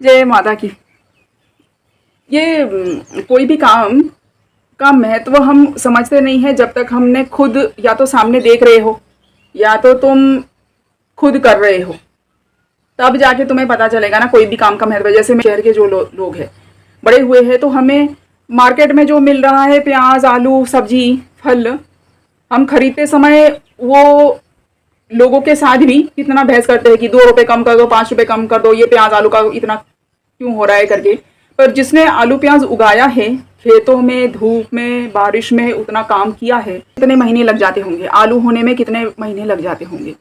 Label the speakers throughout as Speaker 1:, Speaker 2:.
Speaker 1: जय माता की। ये कोई भी काम का महत्व हम समझते नहीं है जब तक हमने खुद या तो सामने देख रहे हो या तो तुम खुद कर रहे हो, तब जाके तुम्हें पता चलेगा ना कोई भी काम का महत्व। जैसे शहर के जो लोग हैं, बड़े हुए हैं, तो हमें मार्केट में जो मिल रहा है प्याज, आलू, सब्जी, फल, हम खरीदते समय वो लोगों के साथ भी कितना बहस करते हैं कि 2 रुपए कम कर दो, 5 रुपए कम कर दो, ये प्याज आलू का इतना क्यों हो रहा है करके। पर जिसने आलू प्याज उगाया है खेतों में, धूप में, बारिश में, उतना काम किया है, कितने महीने लग जाते होंगे आलू होने में, कितने महीने लग जाते होंगे,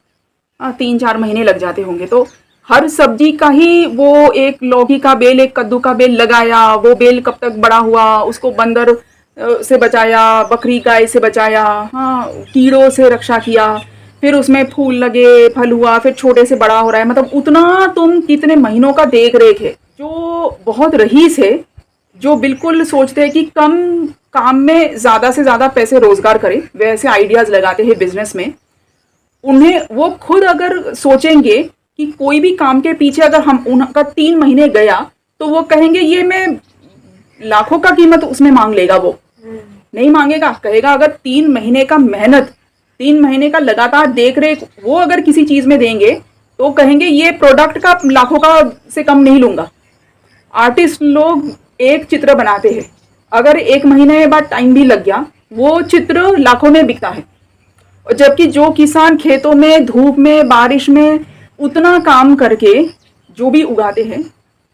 Speaker 1: 3-4 महीने लग जाते होंगे। तो हर सब्जी का ही वो एक लौकी का बेल, एक कद्दू का बेल लगाया, वो बेल कब तक बड़ा हुआ, उसको बंदर से बचाया, बकरी गाय से बचाया, कीड़ों से रक्षा किया, फिर उसमें फूल लगे, फल हुआ, फिर छोटे से बड़ा हो रहा है। मतलब उतना तुम कितने महीनों का देख रेख है। जो बहुत रईस है, जो बिल्कुल सोचते हैं कि कम काम में ज़्यादा से ज़्यादा पैसे रोजगार करें, वैसे आइडियाज़ लगाते हैं बिजनेस में, उन्हें वो खुद अगर सोचेंगे कि कोई भी काम के पीछे अगर हम उनका 3 महीने गया तो वो कहेंगे ये मैं लाखों का कीमत उसमें मांग लेगा। वो नहीं मांगेगा, कहेगा अगर 3 महीने का मेहनत, 3 महीने का लगातार देख रेख वो अगर किसी चीज में देंगे तो कहेंगे ये प्रोडक्ट का लाखों का से कम नहीं लूंगा। आर्टिस्ट लोग एक चित्र बनाते हैं, अगर 1 महीने बाद टाइम भी लग गया वो चित्र लाखों में बिकता है। और जबकि जो किसान खेतों में, धूप में, बारिश में उतना काम करके जो भी उगाते हैं,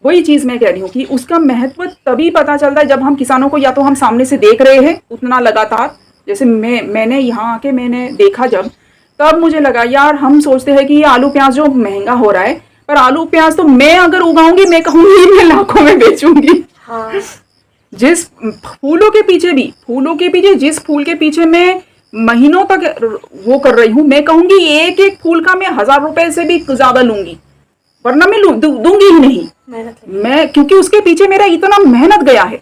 Speaker 1: वही चीज मैं कह रही हूँ कि उसका महत्व तभी पता चलता है जब हम किसानों को या तो हम सामने से देख रहे हैं उतना लगातार। जैसे मैंने यहाँ आके मैंने देखा जब, तब मुझे लगा यार हम सोचते हैं कि ये आलू प्याज जो महंगा हो रहा है, पर आलू प्याज तो मैं अगर उगाऊंगी मैं कहूंगी मैं लाखों में बेचूंगी।
Speaker 2: हाँ।
Speaker 1: जिस फूलों के पीछे जिस फूल के पीछे मैं महीनों तक वो कर रही हूँ, मैं कहूंगी एक एक फूल का मैं 1000 रुपए से भी ज्यादा लूंगी, वरना मैं दूंगी ही नहीं मैं, क्योंकि उसके पीछे मेरा इतना मेहनत गया है।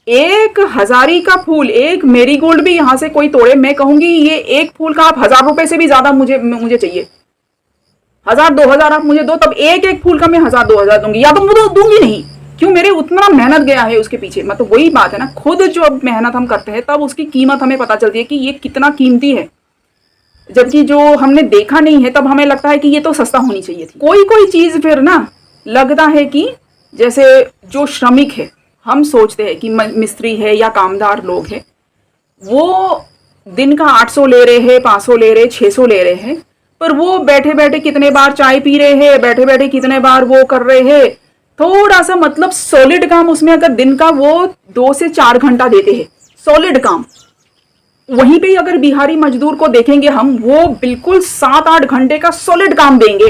Speaker 1: 1 हजारी का फूल, एक मेरीगोल्ड भी यहाँ से कोई तोड़े, मैं कहूंगी ये एक फूल का आप 1000 रुपए से भी ज्यादा मुझे चाहिए। 1000-2000 आप मुझे दो, तब एक एक फूल का मैं 1000-2000 दूंगी, या तो मुझे दूंगी नहीं। क्यों? मेरे उतना मेहनत गया है उसके पीछे। मतलब वही बात है ना, खुद जो मेहनत हम करते हैं तब उसकी कीमत हमें पता चलती है कि ये कितना कीमती है। जबकि जो हमने देखा नहीं है तब हमें लगता है कि ये तो सस्ता होनी चाहिए थी। कोई चीज फिर ना लगता है कि जैसे जो श्रमिक है, हम सोचते हैं कि मिस्त्री है या कामदार लोग हैं, वो दिन का 800 ले रहे हैं, 500 ले रहे, 600 ले रहे हैं, पर वो बैठे बैठे कितने बार चाय पी रहे हैं, बैठे बैठे कितने बार वो कर रहे हैं। थोड़ा सा मतलब सॉलिड काम उसमें अगर दिन का वो 2 से 4 घंटा देते हैं सॉलिड काम, वहीं पे अगर बिहारी मजदूर को देखेंगे हम, वो बिल्कुल 7-8 घंटे का सॉलिड काम देंगे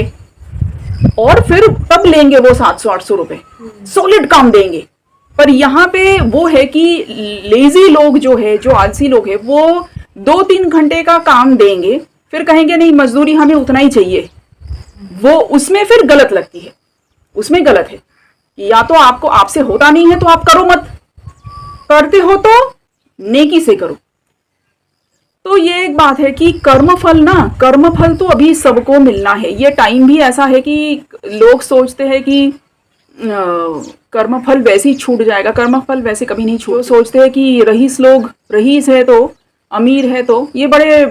Speaker 1: और फिर तब लेंगे वो 700-800 रुपए सॉलिड काम देंगे। पर यहाँ पे वो है कि लेजी लोग जो है, जो आलसी लोग है, वो 2-3 घंटे का काम देंगे, फिर कहेंगे नहीं मजदूरी हमें उतना ही चाहिए। वो उसमें फिर गलत लगती है, उसमें गलत है। या तो आपको आपसे होता नहीं है तो आप करो मत, करते हो तो नेकी से करो। तो ये एक बात है कि कर्मफल तो अभी सबको मिलना है। ये टाइम भी ऐसा है कि लोग सोचते हैं कि कर्मफल वैसे ही छूट जाएगा। कर्मफल वैसे कभी नहीं छूट। सोचते हैं कि रईस है तो, अमीर है तो ये बड़े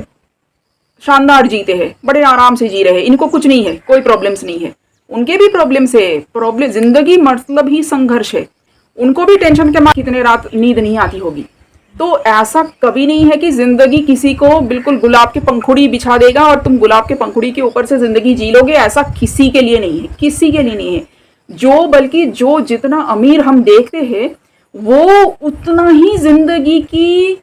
Speaker 1: शानदार जीते हैं, बड़े आराम से जी रहे हैं, इनको कुछ नहीं है, कोई प्रॉब्लम्स नहीं है। उनके भी प्रॉब्लम्स है, जिंदगी मतलब ही संघर्ष है। उनको भी टेंशन के मारे कितने रात नींद नहीं आती होगी। तो ऐसा कभी नहीं है कि जिंदगी किसी को बिल्कुल गुलाब के पंखुड़ी बिछा देगा और तुम गुलाब के पंखुड़ी के ऊपर से जिंदगी जी लोगे। ऐसा किसी के लिए नहीं है, किसी के लिए नहीं है। बल्कि जो जितना अमीर हम देखते हैं, वो उतना ही जिंदगी की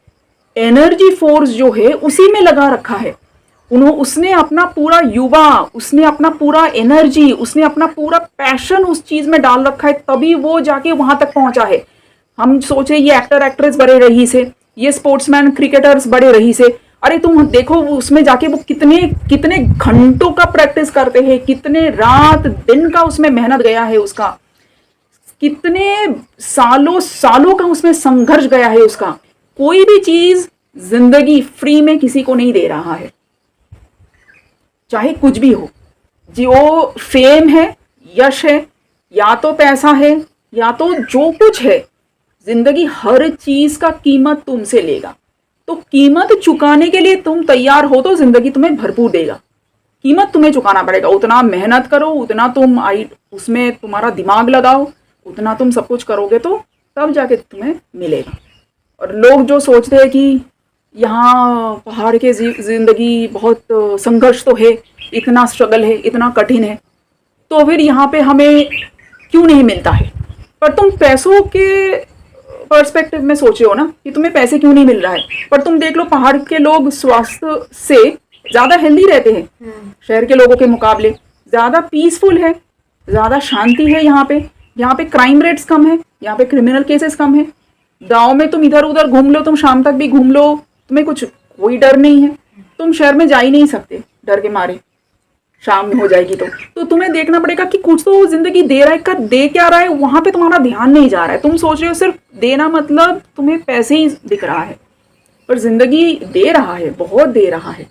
Speaker 1: एनर्जी फोर्स जो है उसी में लगा रखा है। उसने अपना पूरा युवा, उसने अपना पूरा एनर्जी, उसने अपना पूरा पैशन उस चीज में डाल रखा है, तभी वो जाके वहां तक पहुंचा है। हम सोचे ये एक्टर एक्ट्रेस बड़े रईस है, ये स्पोर्ट्समैन क्रिकेटर्स बड़े रईस है। अरे तुम देखो उसमें जाके वो कितने घंटों का प्रैक्टिस करते हैं, कितने रात दिन का उसमें मेहनत गया है उसका, कितने सालों का उसमें संघर्ष गया है उसका। कोई भी चीज जिंदगी फ्री में किसी को नहीं दे रहा है, चाहे कुछ भी हो। जो फेम है, यश है, या तो पैसा है या तो जो कुछ है, जिंदगी हर चीज का कीमत तुमसे लेगा। तो कीमत चुकाने के लिए तुम तैयार हो तो जिंदगी तुम्हें भरपूर देगा। कीमत तुम्हें चुकाना पड़ेगा, उतना मेहनत करो, उतना तुम उसमें तुम्हारा दिमाग लगाओ, उतना तुम सब कुछ करोगे तो तब जाके तुम्हें मिलेगा। और लोग जो सोचते हैं कि यहाँ पहाड़ के जिंदगी बहुत संघर्ष तो है, इतना स्ट्रगल है, इतना कठिन है, तो फिर यहाँ पे हमें क्यों नहीं मिलता है। पर तुम पैसों के पर्सपेक्टिव में सोचे हो ना कि तुम्हें पैसे क्यों नहीं मिल रहा है, पर तुम देख लो पहाड़ के लोग स्वास्थ्य से ज्यादा हेल्दी रहते हैं शहर के लोगों के मुकाबले, ज्यादा पीसफुल है, ज्यादा शांति है यहाँ पे क्राइम रेट्स कम है, यहाँ पे क्रिमिनल केसेस कम है। गांव में तुम इधर उधर घूम लो, तुम शाम तक भी घूम लो, तुम्हें कुछ कोई डर नहीं है। तुम शहर में जा ही नहीं सकते डर के मारे, शाम हो जाएगी तो तुम्हें देखना पड़ेगा कि कुछ तो जिंदगी दे रहा है, कर दे क्या रहा है, वहां पे तुम्हारा ध्यान नहीं जा रहा है। तुम सोच रहे हो सिर्फ देना मतलब तुम्हें पैसे ही दिख रहा है, पर जिंदगी दे रहा है, बहुत दे रहा है।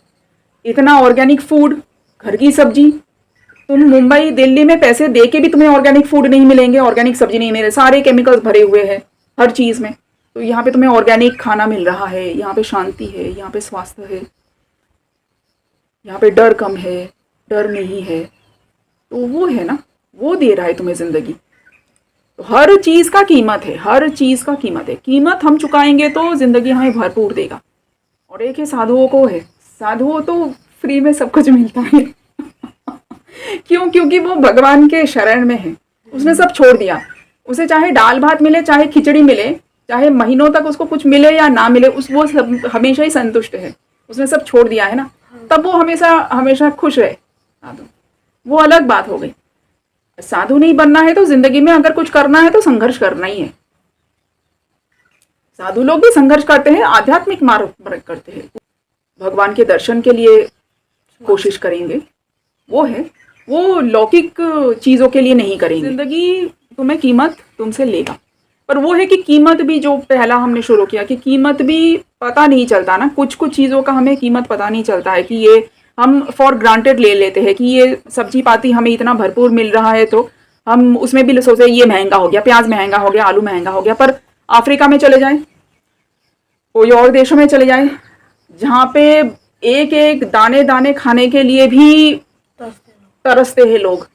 Speaker 1: इतना ऑर्गेनिक फूड, घर की सब्जी, तुम मुंबई दिल्ली में पैसे दे के भी तुम्हें ऑर्गेनिक फूड नहीं मिलेंगे, ऑर्गेनिक सब्जी नहीं मिले, सारे केमिकल्स भरे हुए हैं हर चीज में। तो यहाँ पे तुम्हें ऑर्गेनिक खाना मिल रहा है, यहाँ पे शांति है, यहाँ पे स्वास्थ्य है, यहाँ पे डर कम है, डर नहीं है। तो वो है ना, वो दे रहा है तुम्हें जिंदगी। तो हर चीज का कीमत है, हर चीज का कीमत है। कीमत हम चुकाएंगे तो जिंदगी हमें भरपूर देगा। और एक है साधुओं को है, साधुओं तो फ्री में सब कुछ मिलता है क्यों? क्योंकि वो भगवान के शरण में है, उसने सब छोड़ दिया। उसे चाहे दाल भात मिले, चाहे खिचड़ी मिले, चाहे महीनों तक उसको कुछ मिले या ना मिले, वो सब हमेशा ही संतुष्ट है। उसने सब छोड़ दिया है ना, तब वो हमेशा हमेशा खुश रहे। साधु वो अलग बात हो गई। साधु नहीं बनना है तो जिंदगी में अगर कुछ करना है तो संघर्ष करना ही है। साधु लोग भी संघर्ष करते हैं, आध्यात्मिक मार्ग करते हैं, भगवान के दर्शन के लिए कोशिश करेंगे, वो है, वो लौकिक चीजों के लिए नहीं करेंगे। जिंदगी तुम्हें कीमत तुमसे लेगा, पर वो है कि कीमत भी, जो पहला हमने शुरू किया कि कीमत भी पता नहीं चलता ना, कुछ कुछ चीज़ों का हमें कीमत पता नहीं चलता है कि ये हम फॉर ग्रांटेड ले लेते हैं कि ये सब्जी पाती हमें इतना भरपूर मिल रहा है, तो हम उसमें भी सोचे ये महंगा हो गया, प्याज महंगा हो गया, आलू महंगा हो गया। पर अफ्रीका में चले जाए, कोई और देशों में चले जाए, जहाँ पे एक एक दाने दाने खाने के लिए भी तरसते हैं लोग,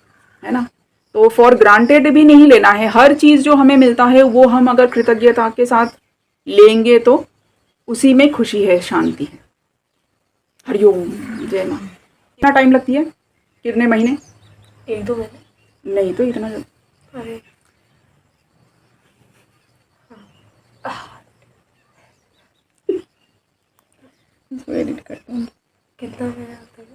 Speaker 1: है ना। तो फॉर ग्रांटेड भी नहीं लेना है। हर चीज जो हमें मिलता है वो हम अगर कृतज्ञता के साथ लेंगे तो उसी में खुशी है, शांति है। हरिओम, जय मां। कितना टाइम लगती है, कितने महीने?
Speaker 2: 1-2 महीने।
Speaker 1: नहीं तो इतना
Speaker 2: अरे
Speaker 1: एडिट करता हूँ।
Speaker 2: कितना महीना होता है?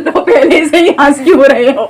Speaker 1: तो पहले से ही हंस क्यों रहे हो?